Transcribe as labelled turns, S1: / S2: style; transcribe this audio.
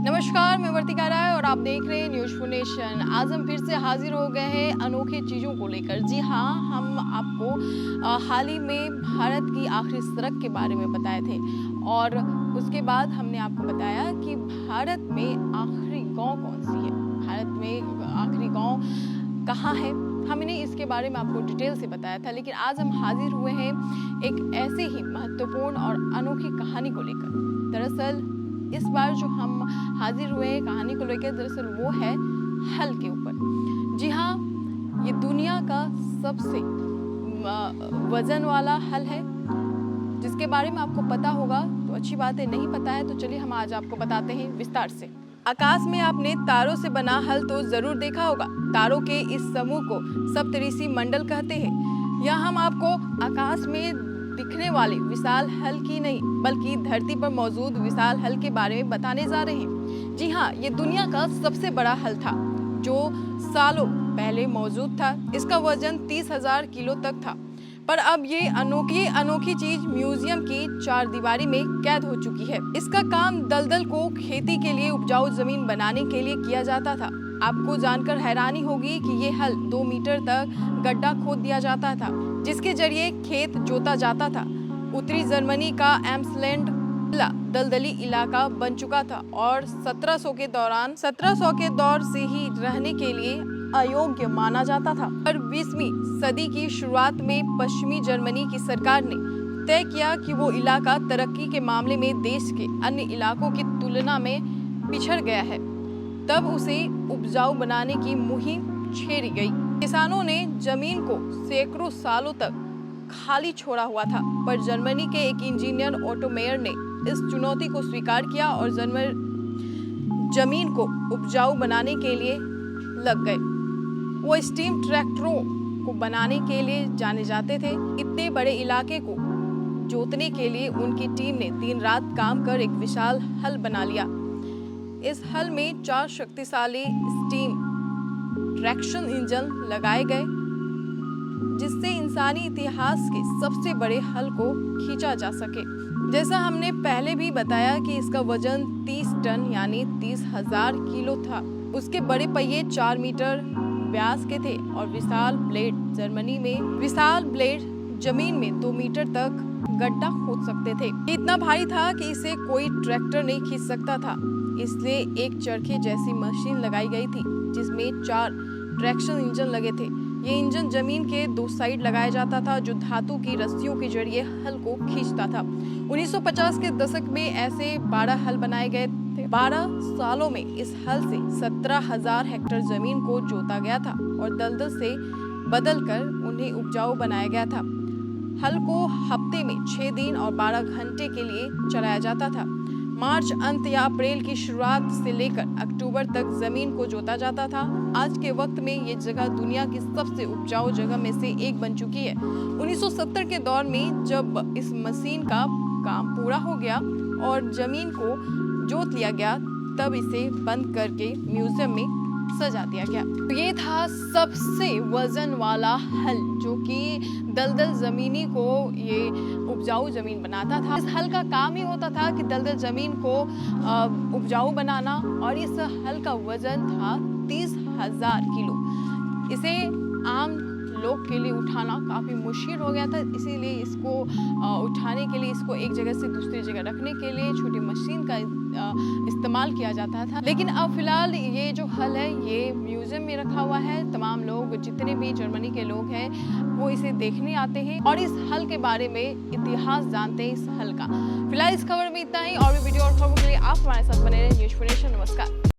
S1: नमस्कार, मैं वर्तिका राय और आप देख रहे हैं न्यूज़ नेशन। आज हम फिर से हाजिर हो गए हैं अनोखी चीज़ों को लेकर। जी हाँ, हम आपको हाल ही में भारत की आखिरी सड़क के बारे में बताए थे और उसके बाद हमने आपको बताया कि भारत में आखिरी गांव कौन सी है, भारत में आखिरी गांव कहाँ है। हमने इसके बारे में आपको डिटेल से बताया था, लेकिन आज हम हाजिर हुए हैं एक ऐसे ही महत्वपूर्ण और अनोखी कहानी को लेकर। दरअसल इस बार जो हम हाजिर हुए हैं कहानी को लेकर, दरअसल वो है हल के ऊपर। जी हाँ, ये दुनिया का सबसे वजन वाला हल है, जिसके बारे में आपको पता होगा तो अच्छी बात है, नहीं पता है तो चलिए हम आज आपको बताते हैं विस्तार से। आकाश में आपने तारों से बना हल तो जरूर देखा होगा। तारों के इस समूह को सप्तऋषि मंडल कहते हैं। यहाँ हम आपको आकाश में दिखने वाले विशाल हल की नहीं बल्कि धरती पर मौजूद विशाल हल के बारे में बताने जा रहे हैं। जी हाँ, ये दुनिया का सबसे बड़ा हल था जो सालों पहले मौजूद था। इसका वजन 30,000 किलो तक था, पर अब ये अनोखी चीज म्यूजियम की चार दीवारी में कैद हो चुकी है। इसका काम दलदल को खेती के लिए उपजाऊ जमीन बनाने के लिए किया जाता था। आपको जानकर हैरानी होगी कि ये हल 2 मीटर तक गड्ढा खोद दिया जाता था, जिसके जरिए खेत जोता जाता था। उत्तरी जर्मनी का एम्सलैंड दलदली इलाका बन चुका था और 1700 के दौर से ही रहने के लिए अयोग्य माना जाता था। पर 20वीं सदी की शुरुआत में पश्चिमी जर्मनी की सरकार ने तय किया कि वो इलाका तरक्की के मामले में देश के अन्य इलाकों की तुलना में पिछड़ गया है। तब उसे उपजाऊ बनाने की मुहिम छेड़ी गई। किसानों ने जमीन को सैकड़ों सालों तक खाली छोड़ा हुआ था, पर जर्मनी के एक इंजीनियर ओटो मेयर ने इस चुनौती को स्वीकार किया और जमीन को उपजाऊ बनाने के लिए लग गए। वो स्टीम ट्रैक्टरों को बनाने के लिए जाने जाते थे। इतने बड़े इलाके को जोतने के लिए उनकी टीम ने दिन रात काम कर एक विशाल हल बना लिया। इस हल में 4 शक्तिशाली स्टीम ट्रैक्शन इंजन लगाए गए, जिससे इंसानी इतिहास के सबसे बड़े हल को खींचा जा सके। जैसा हमने पहले भी बताया कि इसका वजन 30 टन यानी 30,000 किलो था। उसके बड़े पहिए 4 मीटर व्यास के थे और विशाल ब्लेड जमीन में 2 मीटर तक गड्ढा खोद सकते थे। इतना भारी था कि इसे कोई ट्रैक्टर नहीं खींच सकता था, इसलिए एक चरखे जैसी मशीन लगाई गई थी जिसमें 4 ट्रैक्शन इंजन लगे थे। ये इंजन जमीन के 2 साइड लगाया जाता था, जो धातु की रस्सियों के जरिए हल को खींचता था। 1950 के दशक में ऐसे 12 हल बनाए गए थे। 12 सालों में इस हल से 17,000 हेक्टेयर जमीन को जोता गया था और दलदल से बदलकर उन्हें उपजाऊ बनाया गया था। हल को हफ्ते में 6 दिन और 12 घंटे के लिए चलाया जाता था। मार्च अंत या अप्रैल की शुरुआत से लेकर अक्टूबर तक जमीन को जोता जाता था। आज के वक्त में ये जगह दुनिया की सबसे उपजाऊ जगह में से एक बन चुकी है। 1970 के दौर में जब इस मशीन का काम पूरा हो गया और जमीन को जोत लिया गया, तब इसे बंद करके म्यूजियम में सजा दिया गया। तो ये था सबसे वजन वाला हल, जो कि दलदल जमीनी को ये उपजाऊ जमीन बनाता था। इस हल का काम ही होता था कि दलदल जमीन को उपजाऊ बनाना, और इस हल का वजन था 30,000 किलो। इसे आम लोग के लिए उठाना काफ़ी मुश्किल हो गया था, इसीलिए इसको उठाने के लिए, इसको एक जगह से दूसरी जगह रखने के लिए छोटी मशीन का इस्तेमाल किया जाता था। लेकिन अब फिलहाल ये जो हल है ये म्यूजियम में रखा हुआ है। तमाम लोग, जितने भी जर्मनी के लोग हैं, वो इसे देखने आते हैं और इस हल के बारे में इतिहास जानते हैं इस हल का। फिलहाल इस खबर में इतना ही। और भी वीडियो और खबरों के लिए आप हमारे साथ बने रहें। News nation. नमस्कार।